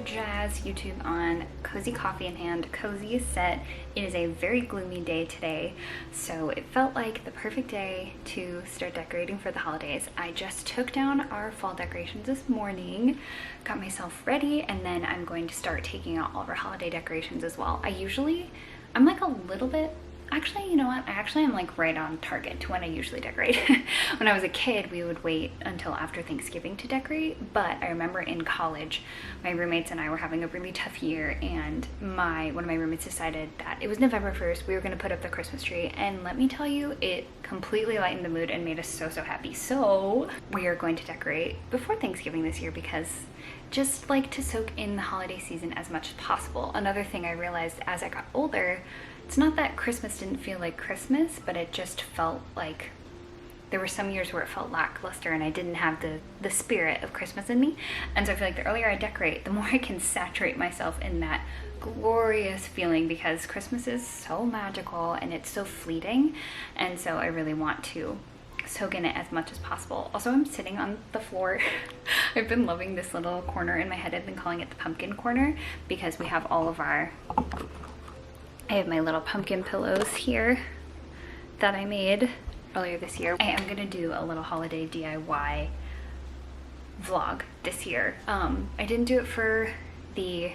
Jazz YouTube on, cozy coffee in hand, cozy is set. It is a very gloomy day today, so it felt like the perfect day to start decorating for the holidays. I just took down our fall decorations this morning, got myself ready, and then I'm going to start taking out all of our holiday decorations as well. I'm like a little bit, actually, you know what? I actually am like right on target to when I usually decorate. When I was a kid, we would wait until after Thanksgiving to decorate, but I remember in college, my roommates and I were having a really tough year, and one of my roommates decided that it was November 1st, we were gonna put up the Christmas tree, and let me tell you, it completely lightened the mood and made us so happy. So we are going to decorate before Thanksgiving this year because just like to soak in the holiday season as much as possible. Another thing I realized as I got older, it's not that Christmas didn't feel like Christmas, but it just felt like there were some years where it felt lackluster and I didn't have the spirit of Christmas in me. And so I feel like the earlier I decorate, the more I can saturate myself in that glorious feeling, because Christmas is so magical and it's so fleeting. And so I really want to soak in it as much as possible. Also, I'm sitting on the floor. I've been loving this little corner in my head. I've been calling it the pumpkin corner because we have all of our, I have my little pumpkin pillows here that I made earlier this year. I am gonna do a little holiday DIY vlog this year. I didn't do it for the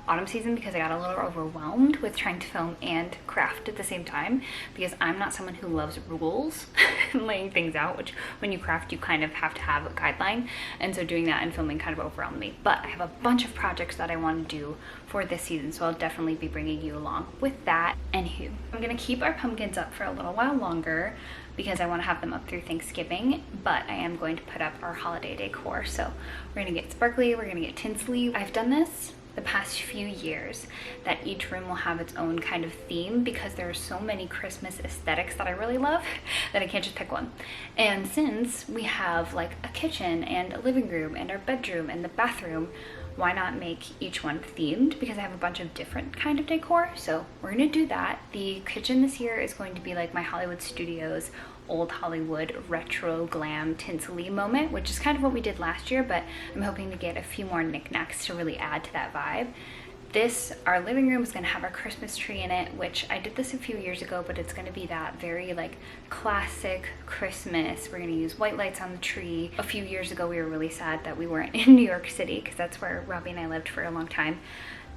autumn season because I got a little overwhelmed with trying to film and craft at the same time, because I'm not someone who loves rules and laying things out, which when you craft you kind of have to have a guideline, and so doing that and filming kind of overwhelmed me. But I have a bunch of projects that I want to do for this season, so I'll definitely be bringing you along with that. Anywho, I'm gonna keep our pumpkins up for a little while longer because I want to have them up through Thanksgiving, but I am going to put up our holiday decor. So we're gonna get sparkly, we're gonna get tinsely. I've done this the past few years, that each room will have its own kind of theme because there are so many Christmas aesthetics that I really love that I can't just pick one. And since we have like a kitchen and a living room and our bedroom and the bathroom, why not make each one themed? Because I have a bunch of different kind of decor, so we're gonna do that. The kitchen this year is going to be like my Hollywood Studios old Hollywood retro glam tinsely moment, which is kind of what we did last year, but I'm hoping to get a few more knickknacks to really add to that vibe. Our living room is going to have our Christmas tree in it, which I did this a few years ago, but it's going to be that very like classic Christmas. We're going to use white lights on the tree. A few years ago we were really sad that we weren't in New York City because that's where Robbie and I lived for a long time,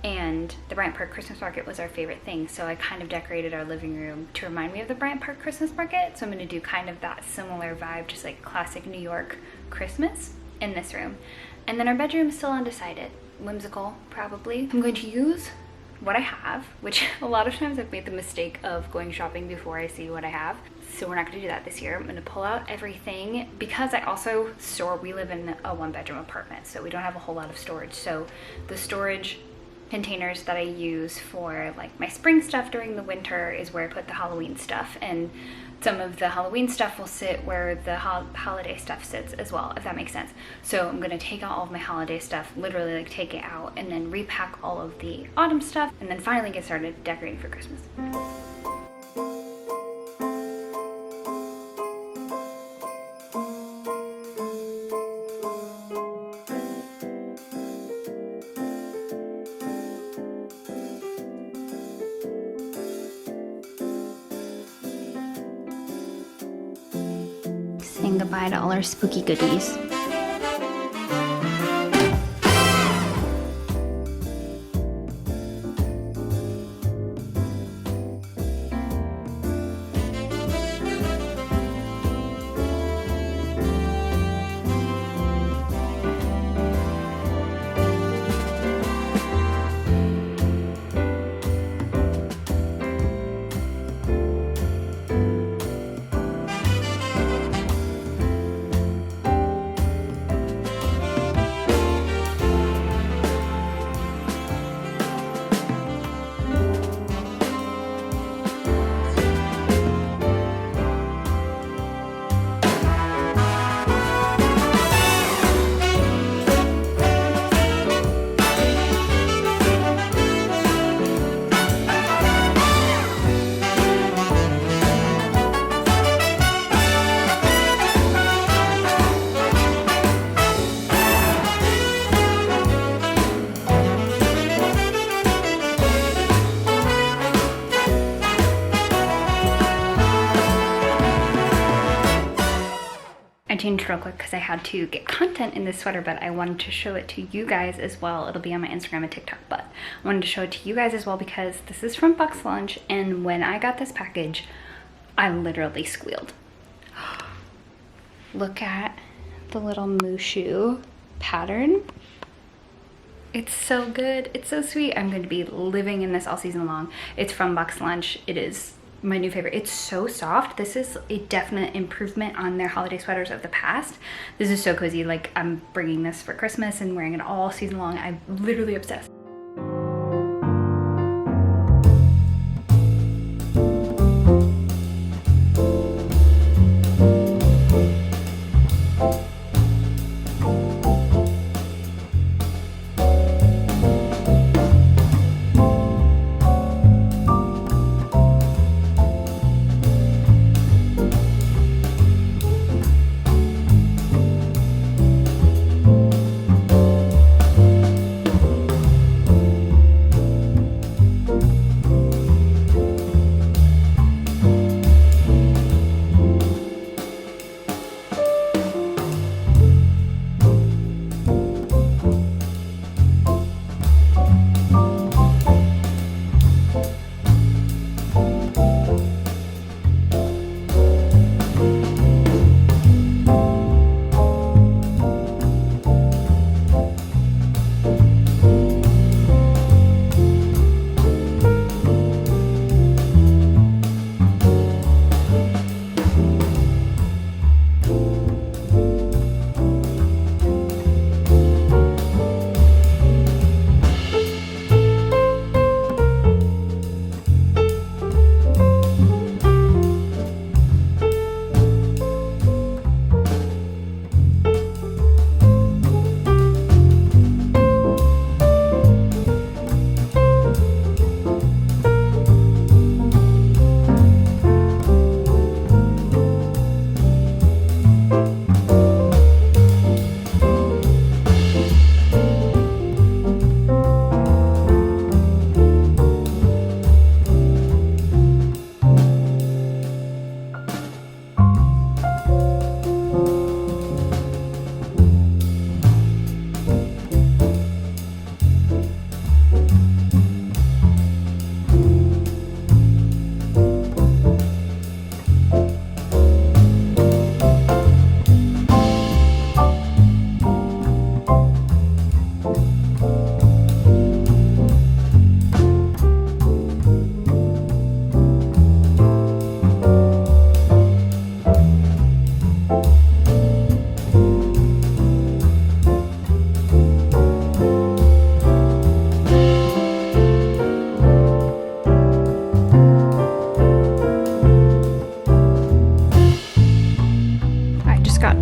and the Bryant Park Christmas Market was our favorite thing, so I kind of decorated our living room to remind me of the Bryant Park Christmas Market. So I'm going to do kind of that similar vibe, just like classic New York Christmas in this room. And then our bedroom is still undecided. Whimsical, probably. I'm going to use what I have, which a lot of times I've made the mistake of going shopping before I see what I have. So we're not going to do that this year. I'm going to pull out everything because I also we live in a one-bedroom apartment, so we don't have a whole lot of storage. So the storage containers that I use for like my spring stuff during the winter is where I put the Halloween stuff, and some of the Halloween stuff will sit where the holiday stuff sits as well, if that makes sense. So I'm gonna take out all of my holiday stuff, literally like take it out, and then repack all of the autumn stuff, and then finally get started decorating for Christmas. Saying goodbye to all our spooky goodies. I changed real quick because I had to get content in this sweater, but I wanted to show it to you guys as well. It'll be on my Instagram and TikTok, but I wanted to show it to you guys as well because this is from Box Lunch, and when I got this package, I literally squealed. Look at the little Mushu pattern. It's so good. It's so sweet. I'm going to be living in this all season long. It's from Box Lunch. It is my new favorite. It's so soft. This is a definite improvement on their holiday sweaters of the past. This is so cozy. Like, I'm bringing this for Christmas and wearing it all season long. I'm literally obsessed.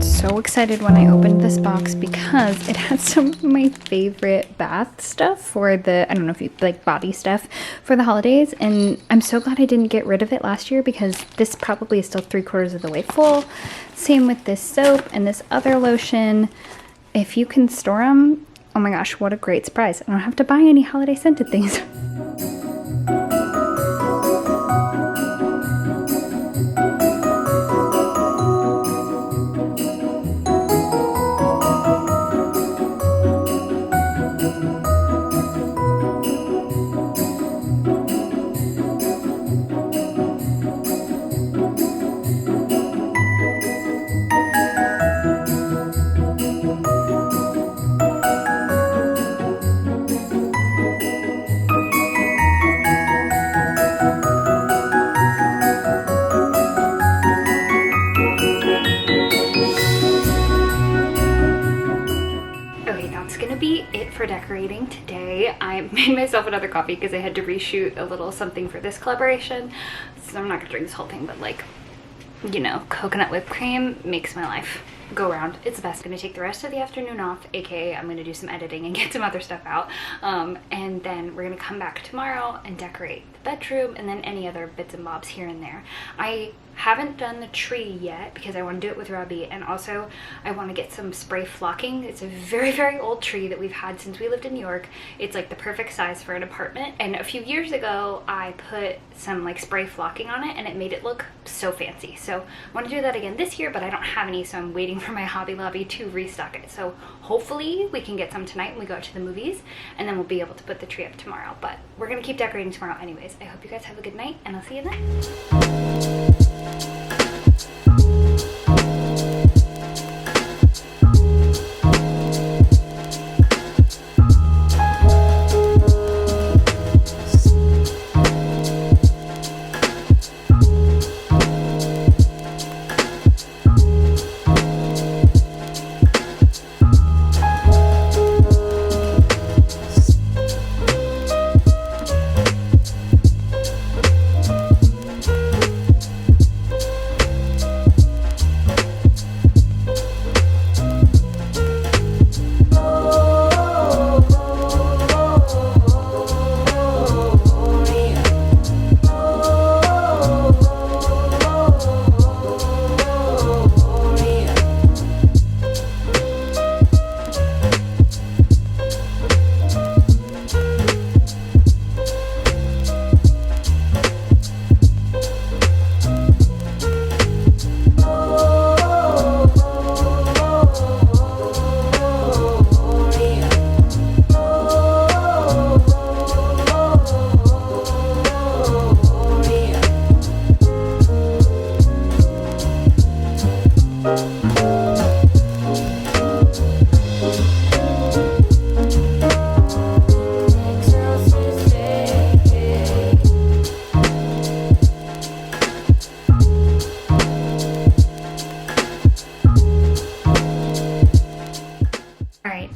So excited when I opened this box because it has some of my favorite bath stuff for the, I don't know if you like body stuff for the holidays, and I'm so glad I didn't get rid of it last year because this probably is still 3/4 of the way full. Same with this soap and this other lotion. If you can store them, oh my gosh, what a great surprise. I don't have to buy any holiday scented things. For decorating today. I made myself another coffee because I had to reshoot a little something for this collaboration, so I'm not gonna drink this whole thing, but like, you know, coconut whipped cream makes my life go round. It's the best. I'm gonna take the rest of the afternoon off, aka I'm gonna do some editing and get some other stuff out, and then we're gonna come back tomorrow and decorate the bedroom and then any other bits and bobs here and there. I Haven't done the tree yet because I want to do it with Robbie, and also I want to get some spray flocking. It's a very, very old tree that we've had since we lived in New York. It's like the perfect size for an apartment, and a few years ago I put some like spray flocking on it and it made it look so fancy. So I want to do that again this year, but I don't have any, so I'm waiting for my Hobby Lobby to restock it. So hopefully we can get some tonight when we go out to the movies, and then we'll be able to put the tree up tomorrow. But we're gonna keep decorating tomorrow anyways. I hope you guys have a good night, and I'll see you then.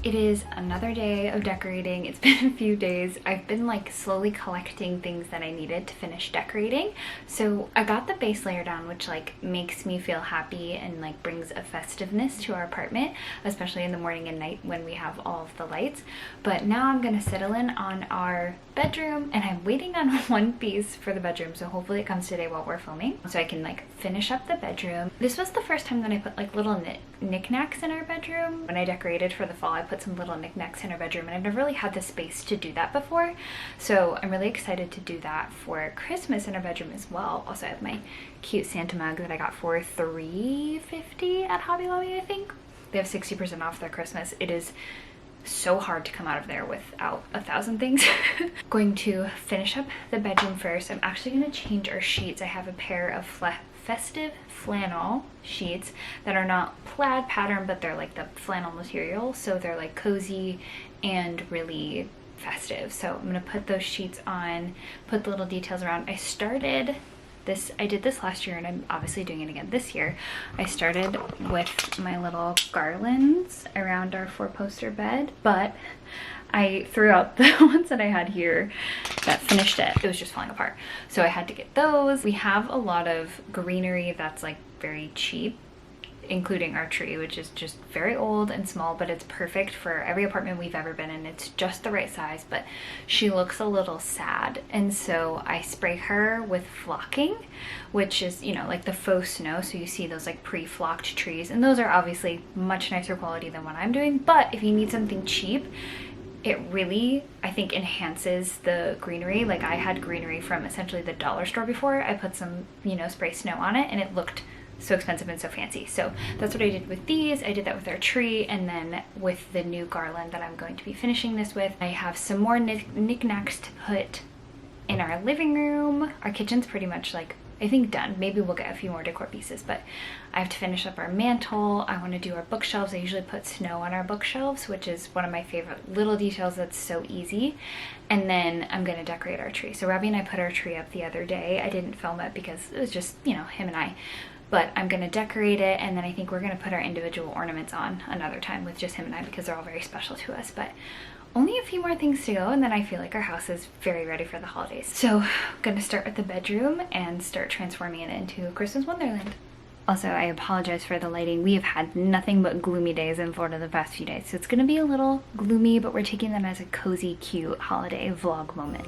It is another day of decorating. It's been a few days. I've been like slowly collecting things that I needed to finish decorating. So I got the base layer down, which like makes me feel happy and like brings a festiveness to our apartment, especially in the morning and night when we have all of the lights. But now I'm gonna settle in on our bedroom, and I'm waiting on one piece for the bedroom, so hopefully it comes today while we're filming so I can like finish up the bedroom. This was the first time that I put like little knickknacks in our bedroom. When I decorated for the fall, I put some little knickknacks in our bedroom, and I've never really had the space to do that before, so I'm really excited to do that for Christmas in our bedroom as well. Also, I have my cute Santa mug that I got for $3.50 at Hobby Lobby. I think they have 60% off their Christmas. It is so hard to come out of there without 1,000 things. Going to finish up the bedroom first. I'm actually going to change our sheets. I have a pair of festive flannel sheets that are not plaid pattern, but they're like the flannel material, so they're like cozy and really festive. So I'm gonna put those sheets on, put the little details around. I did this last year, and I'm obviously doing it again this year. I started with my little garlands around our 4-poster bed, but I threw out the ones that I had here that finished it. It was just falling apart. So I had to get those. We have a lot of greenery that's like very cheap, including our tree, which is just very old and small, but it's perfect for every apartment we've ever been in. It's just the right size, but she looks a little sad, and so I spray her with flocking, which is, you know, like the faux snow. So you see those like pre-flocked trees, and those are obviously much nicer quality than what I'm doing. But if you need something cheap, it really, I think, enhances the greenery. Like I had greenery from essentially the dollar store before. I put some, you know, spray snow on it, and it looked so expensive and so fancy. So that's what I did with these. I did that with our tree, and then with the new garland that I'm going to be finishing this with, I have some more knickknacks to put in our living room. Our kitchen's pretty much like, I think, done. Maybe we'll get a few more decor pieces, but I have to finish up our mantle. I want to do our bookshelves. I usually put snow on our bookshelves, which is one of my favorite little details that's so easy. And then I'm going to decorate our tree. So Robbie and I put our tree up the other day. I didn't film it because it was just, you know, him and I. But I'm going to decorate it, and then I think we're going to put our individual ornaments on another time with just him and I, because they're all very special to us. But only a few more things to go, and then I feel like our house is very ready for the holidays. So I'm going to start with the bedroom and start transforming it into Christmas Wonderland. Also, I apologize for the lighting. We have had nothing but gloomy days in Florida the past few days, so it's going to be a little gloomy, but we're taking them as a cozy, cute holiday vlog moment.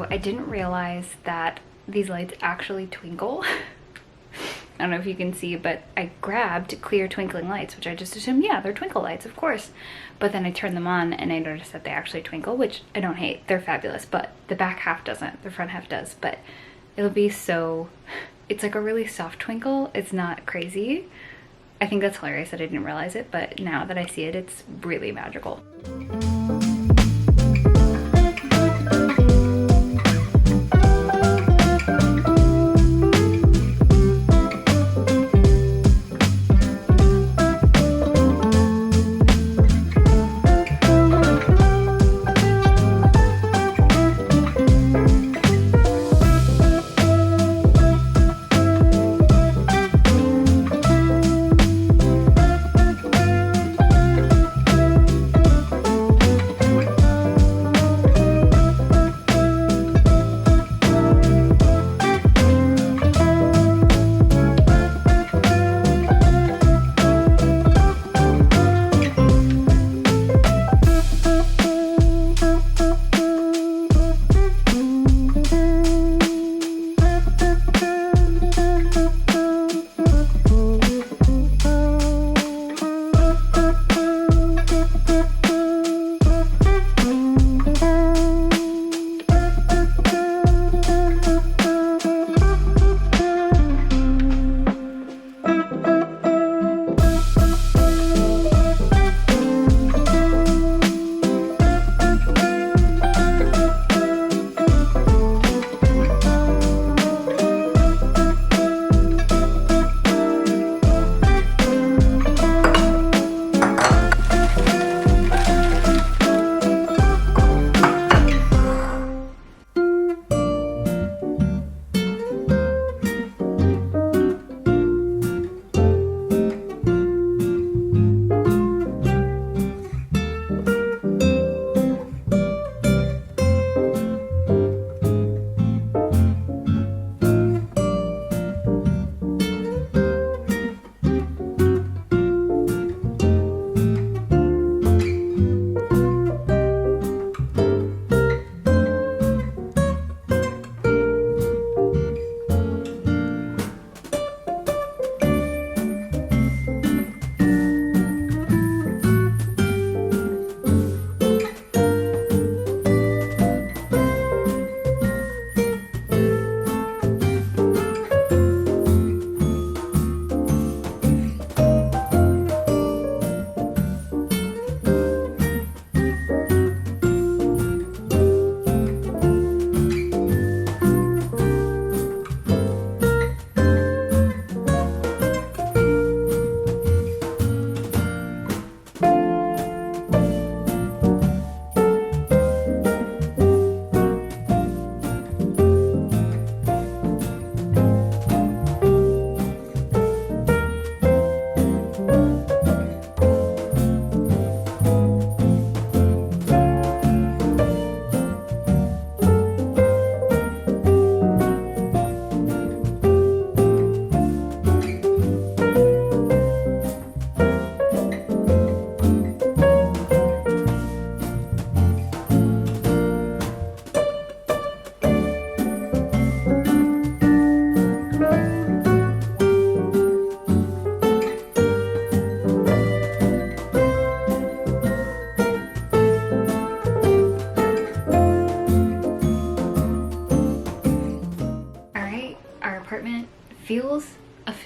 I didn't realize that these lights actually twinkle. I don't know if you can see, but I grabbed clear twinkling lights, which I just assumed, yeah, they're twinkle lights, of course. But then I turned them on and I noticed that they actually twinkle, which I don't hate. They're fabulous, but the back half doesn't. The front half does, but it'll be so... It's like a really soft twinkle. It's not crazy. I think that's hilarious that I didn't realize it, but now that I see it, it's really magical.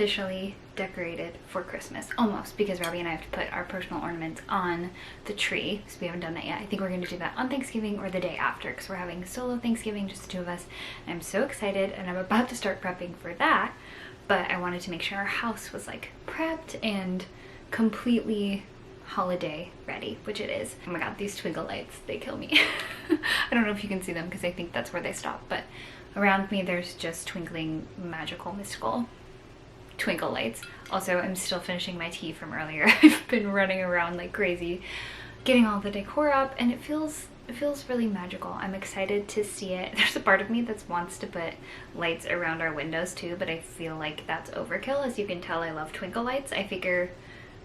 officially decorated for Christmas. Almost, because Robbie and I have to put our personal ornaments on the tree, so we haven't done that yet. I think we're going to do that on Thanksgiving or the day after, because we're having solo Thanksgiving, just the two of us. And I'm so excited, and I'm about to start prepping for that, but I wanted to make sure our house was like prepped and completely holiday ready, which it is. Oh my god, these twinkle lights, they kill me. I don't know if you can see them because I think that's where they stop, but around me there's just twinkling, magical, mystical twinkle lights. Also, I'm still finishing my tea from earlier. I've been running around like crazy getting all the decor up, and it feels really magical. I'm excited to see it. There's a part of me that wants to put lights around our windows too, but I feel like that's overkill. As you can tell, I love twinkle lights. I figure,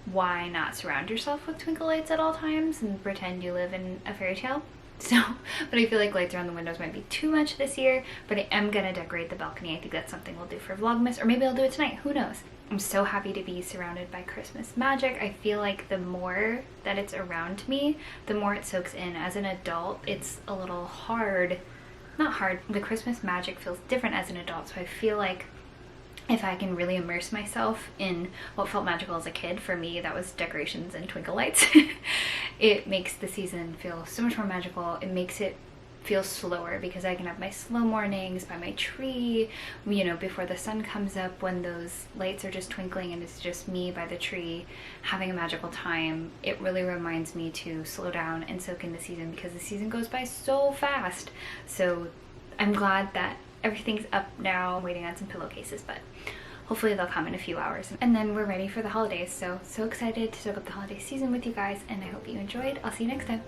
why not surround yourself with twinkle lights at all times and pretend you live in a fairy tale? So, but I feel like lights around the windows might be too much this year, but I am gonna decorate the balcony. I think that's something we'll do for Vlogmas, or maybe I'll do it tonight, who knows? I'm so happy to be surrounded by Christmas magic. I feel like the more that it's around me, the more it soaks in. As an adult, it's a little hard, not hard, the Christmas magic feels different as an adult, so I feel like if I can really immerse myself in what felt magical as a kid, for me that was decorations and twinkle lights, it makes the season feel so much more magical. It makes it feel slower because I can have my slow mornings by my tree, you know, before the sun comes up, when those lights are just twinkling and it's just me by the tree having a magical time. It really reminds me to slow down and soak in the season, because the season goes by so fast. So I'm glad that everything's up now. I'm waiting on some pillowcases, but hopefully they'll come in a few hours. And then we're ready for the holidays. So excited to soak up the holiday season with you guys, and I hope you enjoyed. I'll see you next time.